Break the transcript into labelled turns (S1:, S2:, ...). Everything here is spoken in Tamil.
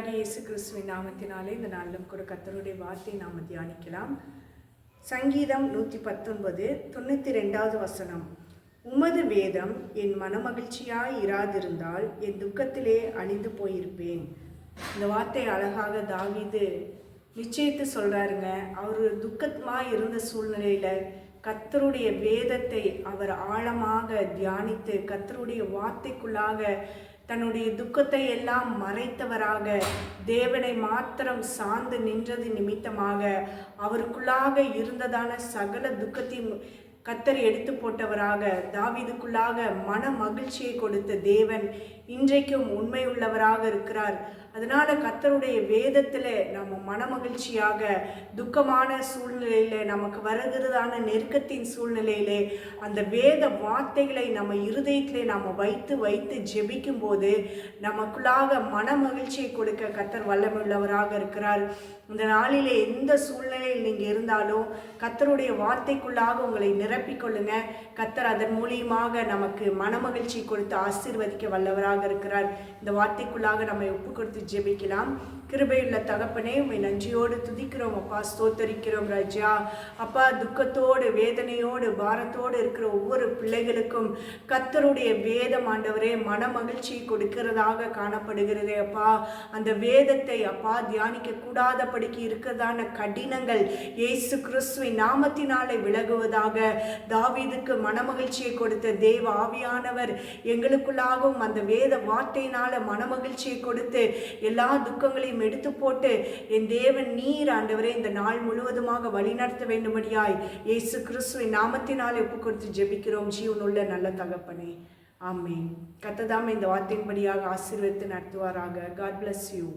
S1: ஆண்டவராகிய இயேசு கிறிஸ்துவின் நாமத்தினாலே இந்த நாளிலும் கூட கர்த்தருடைய வார்த்தையை நாம் தியானிக்கலாம். சங்கீதம் 119 92வது வசனம். உமது வேதம் என் மனமகிழ்ச்சியாய் இராதிருந்தால் என் துக்கத்திலே அழிந்து போயிருப்பேன். இந்த வார்த்தை அழகாக தாவீது நிச்சயித்து சொல்கிறாருங்க. அவர் துக்கமாக இருந்த சூழ்நிலையில் கர்த்தருடைய வேதத்தை அவர் ஆழமாக தியானித்து கர்த்தருடைய வார்த்தைக்குள்ளாக தன்னுடைய துக்கத்தை எல்லாம் மறைத்தவராக தேவனை மாத்திரம் சார்ந்து நின்றது நிமித்தமாக அவருக்குள்ளாக இருந்ததான சகல துக்கத்தையும் கர்த்தர் எடுத்து போட்டவராக தாவீதுக்குள்ளாக மன மகிழ்ச்சியை கொடுத்த தேவன் இன்றைக்கும் உண்மை உள்ளவராக இருக்கிறார். அதனால கர்த்தருடைய வேதத்தில் நம்ம மன மகிழ்ச்சியாக துக்கமான சூழ்நிலையில நமக்கு வருகிறதான நெருக்கத்தின் சூழ்நிலையிலே அந்த வேத வார்த்தைகளை நம்ம இருதயத்திலே நம்ம வைத்து வைத்து ஜெபிக்கும் போது நமக்குள்ளாக மன மகிழ்ச்சியை கொடுக்க கர்த்தர் வல்லமையுள்ளவராக இருக்கிறார். இந்த நாளிலே எந்த சூழ்நிலையில் நீங்கள் இருந்தாலும் கர்த்தருடைய வார்த்தைக்குள்ளாக உங்களை நிரப்பிக்கொள்ளுங்க. கர்த்தர் அதன் மூலியமாக நமக்கு மன மகிழ்ச்சி கொடுத்து ஆசீர்வதிக்க வல்லவராக இருக்கிறார். இந்த வார்த்தைக்குள்ளாக நம்ம ஒப்பு கொடுத்து ஜெபிக்கலாம். கிருபையுள்ள தகப்பனே, உம்மை நன்றியோடு துதிக்கிறோம் அப்பா, ஸ்தோத்தரிக்கிறோம் ராஜா. அப்பா, துக்கத்தோடு வேதனையோடு பாரத்தோடு இருக்கிற ஒவ்வொரு பிள்ளைகளுக்கும் கர்த்தருடைய வேதம் ஆண்டவரே மன மகிழ்ச்சி கொடுக்கிறதாக காணப்படுகிறதே அப்பா. அந்த வேதத்தை அப்பா தியானிக்க கூடாதபடிக்கு இருக்கிறதான கடினங்கள் இயேசு கிறிஸ்துவின் நாமத்தினாலே விலகுவதாக. தாவீதுக்கு மனமகிழ்ச்சியை கொடுத்த தேவ ஆவியானவர் எங்களுக்குள்ளாகவும் அந்த வேத வார்த்தையினால மனமகிழ்ச்சியை கொடுத்து எல்லா துக்கங்களையும் எடுத்து போட்டு என் தேவன் நீர் ஆண்டவரே இந்த நாள் முழுவதுமாக வழிநடத்த வேண்டும்படியாய் இயேசு கிறிஸ்துவின் நாமத்தினாலே ஒப்பு கொடுத்து ஜெபிக்கிறோம் ஜீவனுள்ள நல்ல தகப்பனே, ஆமென். கர்த்தர் தாமே இந்த வார்த்தையின்படியாக ஆசீர்வதித்து நடத்துவாராக. God bless you.